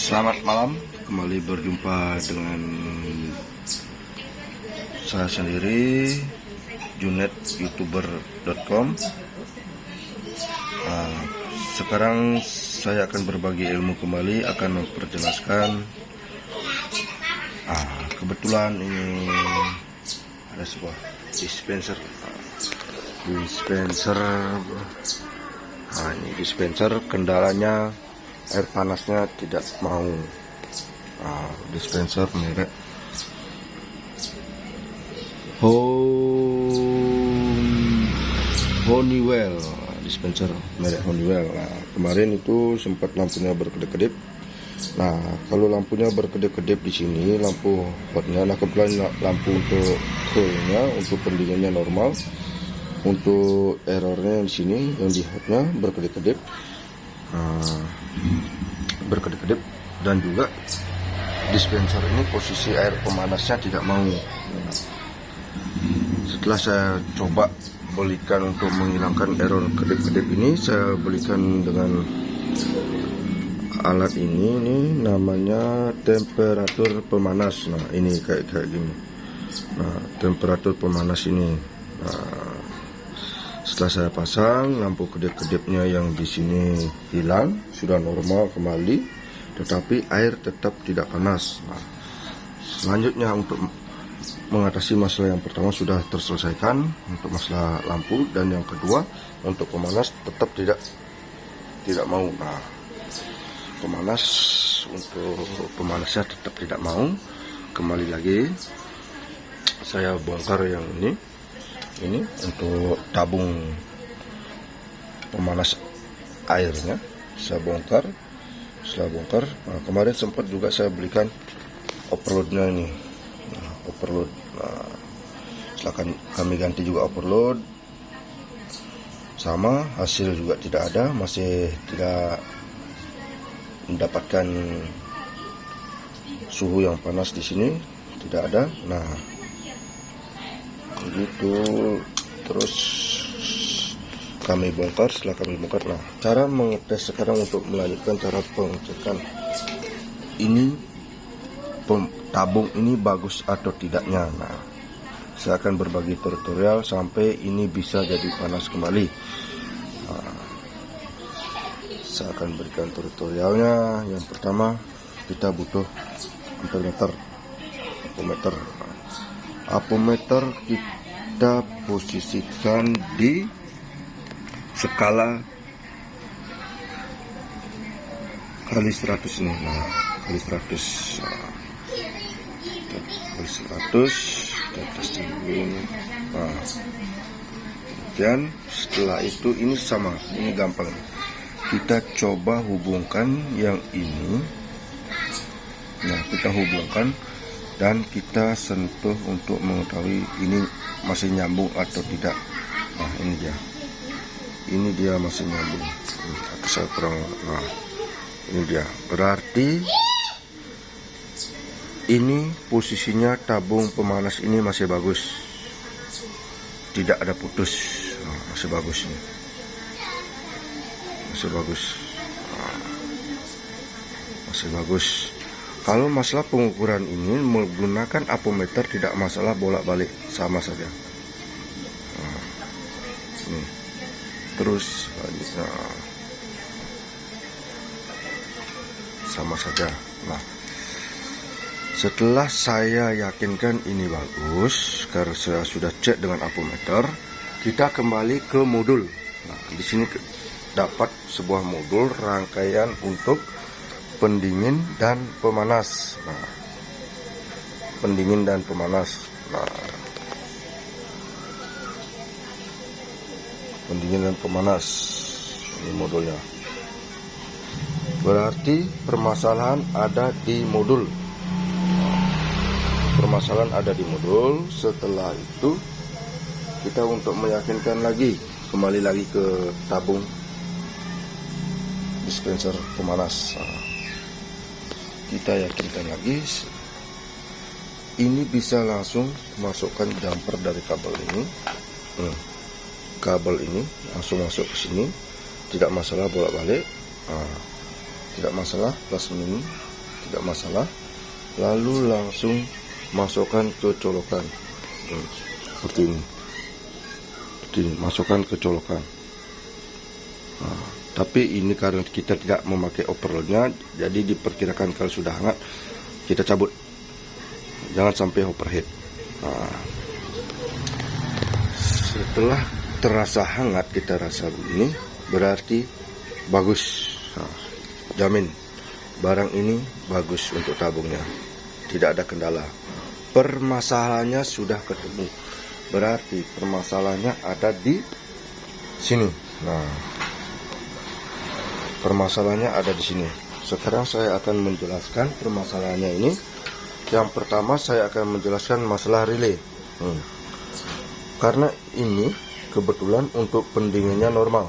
Selamat malam, kembali berjumpa dengan saya sendiri, junet.youtuber.com. Sekarang saya akan berbagi ilmu kembali, akan memperjelaskan. Kebetulan ini ada sebuah dispenser. Ini dispenser, kendalanya air panasnya tidak mau. Dispenser merek Honeywell, dispenser merek Honeywell. Kemarin itu sempat lampunya berkedip-kedip. Kalau lampunya berkedip-kedip di sini, lampu hotnya, kebetulan lampu untuk coolnya, untuk pendinginnya normal. Untuk errornya di sini, yang di hotnya berkedip-kedip. Dan juga dispenser ini posisi air pemanasnya tidak mau. Setelah saya coba belikan untuk menghilangkan error kedip-kedip ini, saya belikan dengan alat ini namanya temperatur pemanas. Ini kayak gini. Temperatur pemanas ini. Setelah saya pasang, lampu kedip-kedipnya yang di sini hilang, sudah normal kembali, tetapi air tetap tidak panas. Selanjutnya, untuk mengatasi masalah yang pertama sudah terselesaikan untuk masalah lampu, dan yang kedua untuk pemanas tetap tidak mau. Untuk pemanasnya tetap tidak mau. Kembali lagi, saya bongkar yang ini untuk tabung pemanas airnya. Saya bongkar. Setelah bongkar, kemarin sempat juga saya belikan overloadnya ini. Overload. Setelah kami ganti juga overload, sama hasil juga tidak ada, masih tidak mendapatkan suhu yang panas di sini, tidak ada. Begitu terus kami bongkar. Setelah kami bongkar, cara mengetes sekarang untuk melanjutkan cara pengecekan ini, tabung ini bagus atau tidaknya. Saya akan berbagi tutorial sampai ini bisa jadi panas kembali. Saya akan berikan tutorialnya. Yang pertama, kita butuh apometer. Kita posisikan di skala kali 100 ini. Kali 100. Kita tes dulu. Kemudian setelah itu, ini sama, ini gampang. Kita coba hubungkan yang ini. Kita hubungkan dan kita sentuh untuk mengetahui ini masih nyambung atau tidak. Ini dia masih nyambung. Saya kurang. Ini dia. Berarti ini posisinya tabung pemanas ini masih bagus. Tidak ada putus. Masih bagus ini. Masih bagus. Kalau masalah pengukuran ini menggunakan apometer tidak masalah, bolak-balik sama saja. Terus sama saja. Setelah saya yakinkan ini bagus, karena saya sudah cek dengan apometer, kita kembali ke modul. Di sini dapat sebuah modul rangkaian untuk pendingin dan pemanas. Pendingin dan pemanas. Pendingin dan pemanas. Ini modulnya. Berarti permasalahan ada di modul. Setelah itu, kita untuk meyakinkan lagi, kembali lagi ke tabung dispenser pemanas. Kita yakinkan lagi. Ini bisa langsung masukkan jumper dari kabel ini. Kabel ini langsung masuk ke sini, tidak masalah bolak-balik. Tidak masalah plus minus. tidak masalah. Lalu langsung masukkan ke colokan. Seperti ini. Masukkan ke colokan. Nah, tapi ini karena kita tidak memakai overloadnya, jadi diperkirakan kalau sudah hangat kita cabut, jangan sampai overheat. Nah, setelah terasa hangat, kita rasa begini, berarti bagus. Nah, jamin barang ini bagus untuk tabungnya, tidak ada kendala. Permasalahannya sudah ketemu, berarti permasalahannya ada di sini. Nah, permasalahannya ada di sini. Sekarang saya akan menjelaskan permasalahannya ini. Yang pertama saya akan menjelaskan masalah relay. Karena ini kebetulan untuk pendinginnya normal,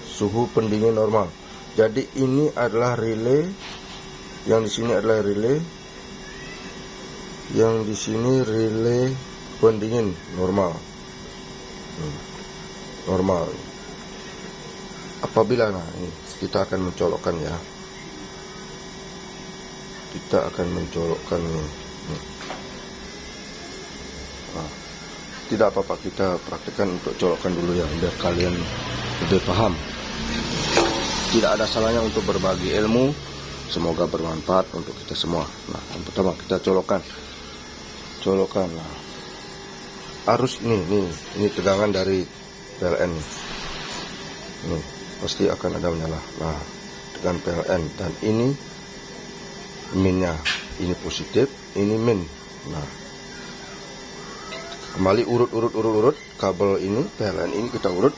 suhu pendingin normal. Jadi ini adalah relay, yang di sini adalah relay, yang di sini relay pendingin normal. Normal. Apabila ini kita akan mencolokkan ya. Kita akan mencolokkan nih. Nah, tidak apa-apa, kita praktekkan untuk colokkan dulu ya, biar kalian lebih paham. Tidak ada salahnya untuk berbagi ilmu, semoga bermanfaat untuk kita semua. Nah, yang pertama kita colokkan. Nah, arus ini tegangan dari PLN. Nih, pasti akan ada menyala. Nah, tegangan PLN, dan ini minnya, ini positif, ini min. Nah, kembali urut kabel ini, PLN ini kita urut,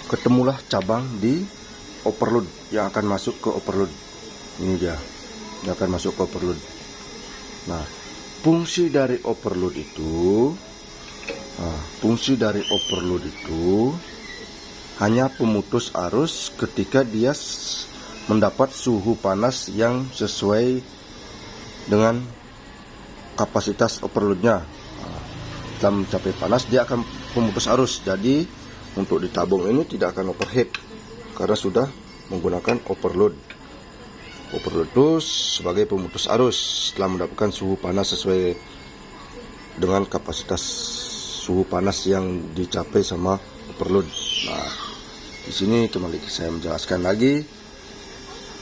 ketemulah cabang di overload yang akan masuk ke overload. Ini dia, yang akan masuk ke overload. Nah, fungsi dari overload itu hanya pemutus arus ketika dia mendapat suhu panas yang sesuai dengan kapasitas overloadnya. Setelah mencapai panas, dia akan pemutus arus. Jadi untuk ditabung ini tidak akan overheat karena sudah menggunakan overload. Overload itu sebagai pemutus arus setelah mendapatkan suhu panas sesuai dengan kapasitas suhu panas yang dicapai sama overload. Nah, di sini kembali saya menjelaskan lagi.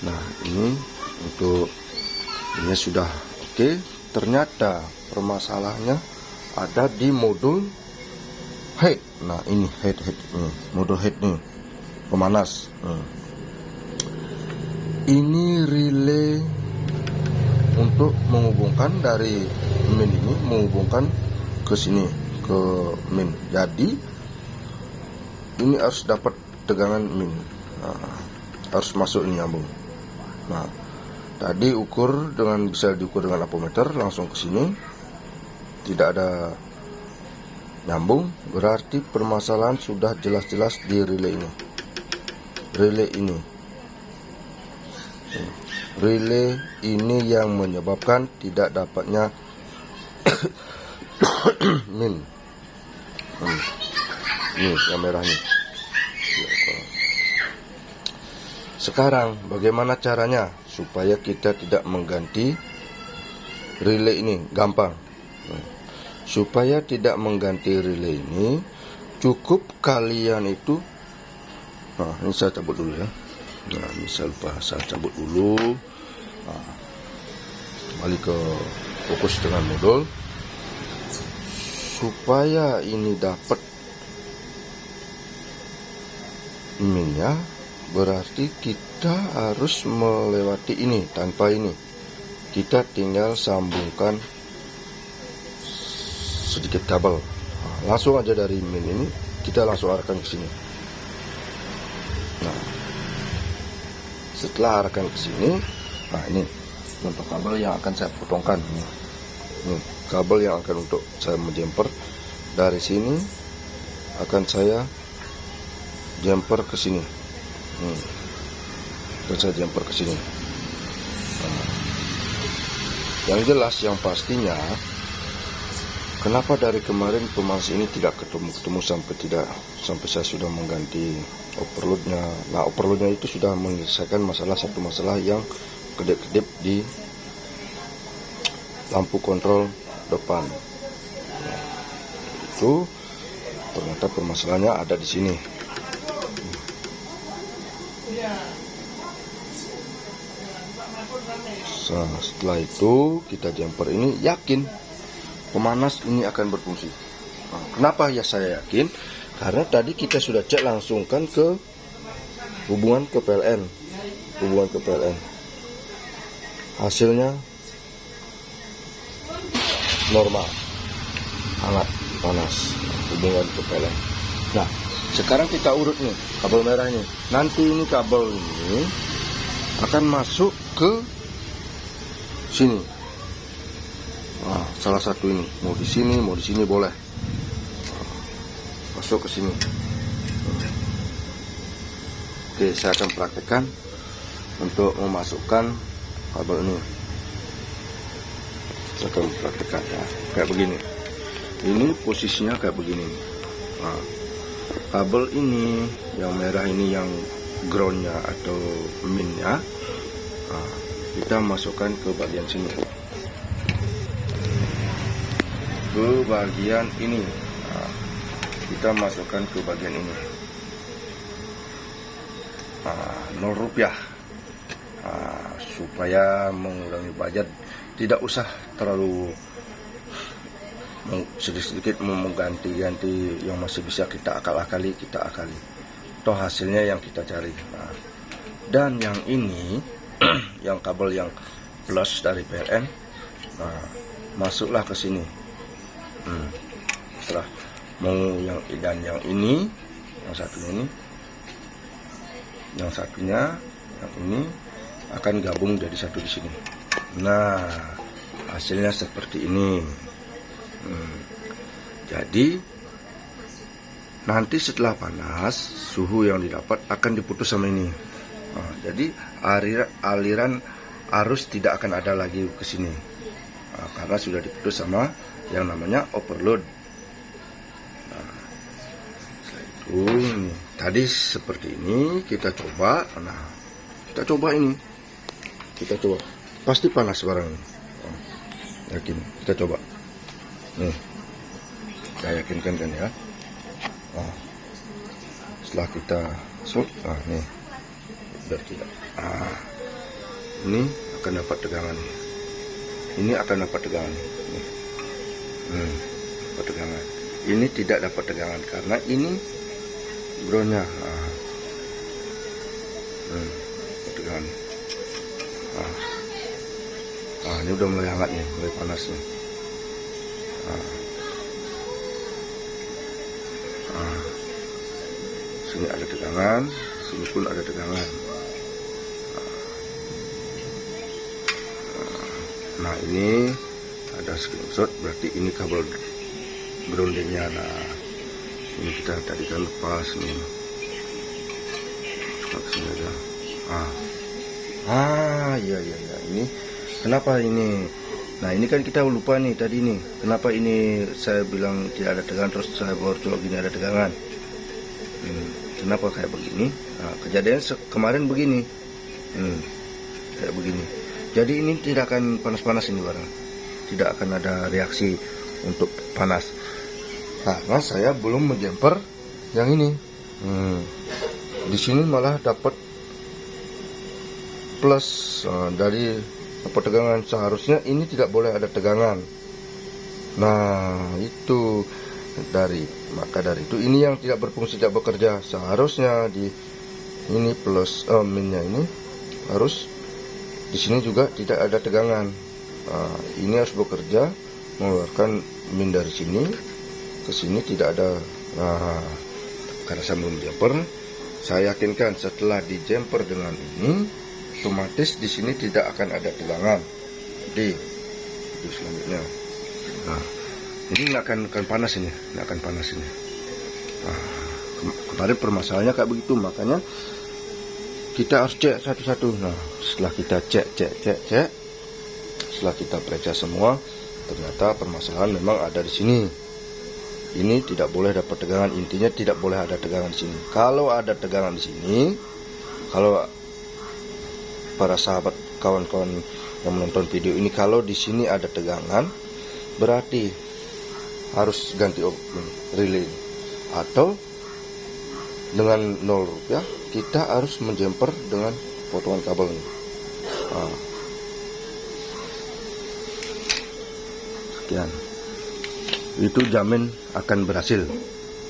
Nah, ini untuk ini sudah oke. Ternyata permasalahannya ada di modul head. Nah, ini head modul head nih, pemanas. Ini relay untuk menghubungkan dari min ini, menghubungkan ke sini, ke min. Jadi ini harus dapat tegangan min. Nah, harus masuk ini nyambung. Nah, tadi bisa diukur dengan apometer, langsung ke sini, tidak ada nyambung, berarti permasalahan sudah jelas-jelas di relay ini. Relay ini yang menyebabkan tidak dapatnya min. Ini yang merah nih. Sekarang bagaimana caranya supaya kita tidak mengganti relay ini? Gampang. Supaya tidak mengganti relay ini, cukup kalian itu, nah ini saya cabut dulu ya. Nah, ini saya lupa, saya cabut dulu. Nah, kembali ke fokus dengan modul. Supaya ini dapat minnya, berarti kita harus melewati ini. Tanpa ini kita tinggal sambungkan sedikit kabel. Nah, langsung aja dari min ini kita langsung arahkan ke sini. Nah, setelah arahkan ke sini, nah ini untuk kabel yang akan saya potongkan. Ini kabel yang akan untuk saya menjemper dari sini, akan saya jumper ke sini. Dan saya jumper ke sini. Nah, yang jelas, yang pastinya, kenapa dari kemarin pemanas ini tidak ketemu sampai saya sudah mengganti overloadnya. Nah, overloadnya itu sudah menyelesaikan satu masalah yang kedip-kedip di lampu kontrol depan. Itu ternyata permasalahannya ada di sini. Nah, setelah itu kita jumper ini yakin pemanas ini akan berfungsi. Nah, kenapa ya saya yakin? Karena tadi kita sudah cek langsung kan ke hubungan ke PLN. Hasilnya normal, hangat, panas, hubungan ke PLN. Nah, sekarang kita urut nih kabel merahnya. Nanti ini kabel ini akan masuk ke sini. Nah, salah satu ini mau di sini boleh. Masuk ke sini. Oke, saya akan praktekkan untuk memasukkan kabel ini. Saya akan praktekkan ya, kayak begini. Ini posisinya kayak begini. Nah, kabel ini yang merah ini yang groundnya atau minnya, nah, kita masukkan ke bagian sini, ke bagian ini. Nah, kita masukkan ke bagian ini. Nah, Rp0. Nah, supaya mengurangi budget, tidak usah terlalu sedikit-sedikit mengganti-ganti yang masih bisa kita akali. Toh hasilnya yang kita cari. Nah, dan yang ini yang kabel yang plus dari PLN, nah, masuklah ke sini. Setelah mau yang dan yang ini, yang satunya yang ini akan gabung jadi satu di sini. Nah, hasilnya seperti ini. Jadi nanti setelah panas, suhu yang didapat akan diputus sama ini. Nah, jadi aliran arus tidak akan ada lagi ke sini. Nah, karena sudah diputus sama yang namanya overload. Nah, setelah itu ini. Tadi seperti ini kita coba. Nah, kita coba ini. Pasti panas barang ini. Oh, yakin. Kita coba. Nih, saya yakinkan kan ya. Oh, setelah kita nih, biar tidak. Ini akan dapat tegangan. Ini akan dapat tegangan. Nih. Dapat tegangan. Ini tidak dapat tegangan karena ini groundnya. Tegangan. Ini udah mulai hangat nih, mulai panas nih. Sini ada tegangan, sini pun ada tegangan. Nah, ini ada screenshot, berarti ini kabel groundingnya. Nah, ini kita tadi kan lepas nih. Sini aja. Iya. Ini kenapa ini? Nah, ini kan kita lupa nih tadi nih. Kenapa ini saya bilang tidak ada tegangan, terus saya baru coba gini ada tegangan. Kenapa kayak begini? Nah, kejadian kemarin begini. Kayak begini. Jadi ini tidak akan panas-panas ini barang. Tidak akan ada reaksi untuk panas. Karena saya belum menjumper yang ini. Di sini malah dapat plus dari apa tegangan. Seharusnya ini tidak boleh ada tegangan. Nah, itu maka dari itu ini yang tidak berfungsi, tidak bekerja. Seharusnya di ini plus minnya ini harus di sini juga tidak ada tegangan. Ini harus bekerja mengeluarkan min dari sini ke sini, tidak ada. Karena saya belum jumper, saya yakinkan setelah di jumper dengan ini otomatis di sini tidak akan ada tegangan. Jadi itu selanjutnya. Ini nggak akan panas ini, kemarin permasalahannya kayak begitu, makanya kita harus cek satu-satu. Nah, setelah kita cek, setelah kita periksa semua, ternyata permasalahan memang ada di sini. Ini tidak boleh dapat tegangan, intinya tidak boleh ada tegangan di sini. Kalau ada tegangan di sini, kalau para sahabat kawan-kawan yang menonton video ini, kalau di sini ada tegangan berarti harus ganti relay, atau dengan 0 rupiah kita harus menjemper dengan potongan kabel ini. Sekian, itu jamin akan berhasil,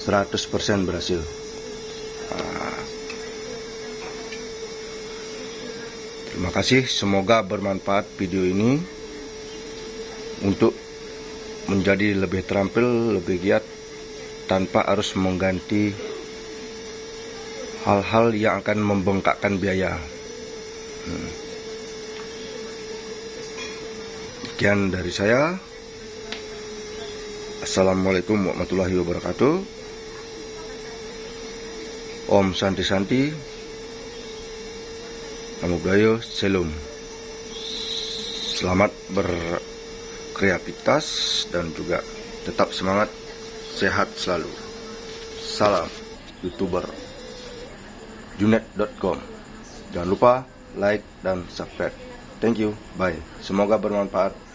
100% berhasil. Terima kasih, semoga bermanfaat video ini untuk menjadi lebih terampil, lebih giat, tanpa harus mengganti hal-hal yang akan membengkakkan biaya. Sekian dari saya. Assalamualaikum warahmatullahi wabarakatuh. Om Santi Santi, Namo Buddhaya, Shalom. Selamat berkreativitas dan juga tetap semangat, sehat selalu. Salam YouTuber Junet.com. Jangan lupa like dan subscribe. Thank you, bye. Semoga bermanfaat.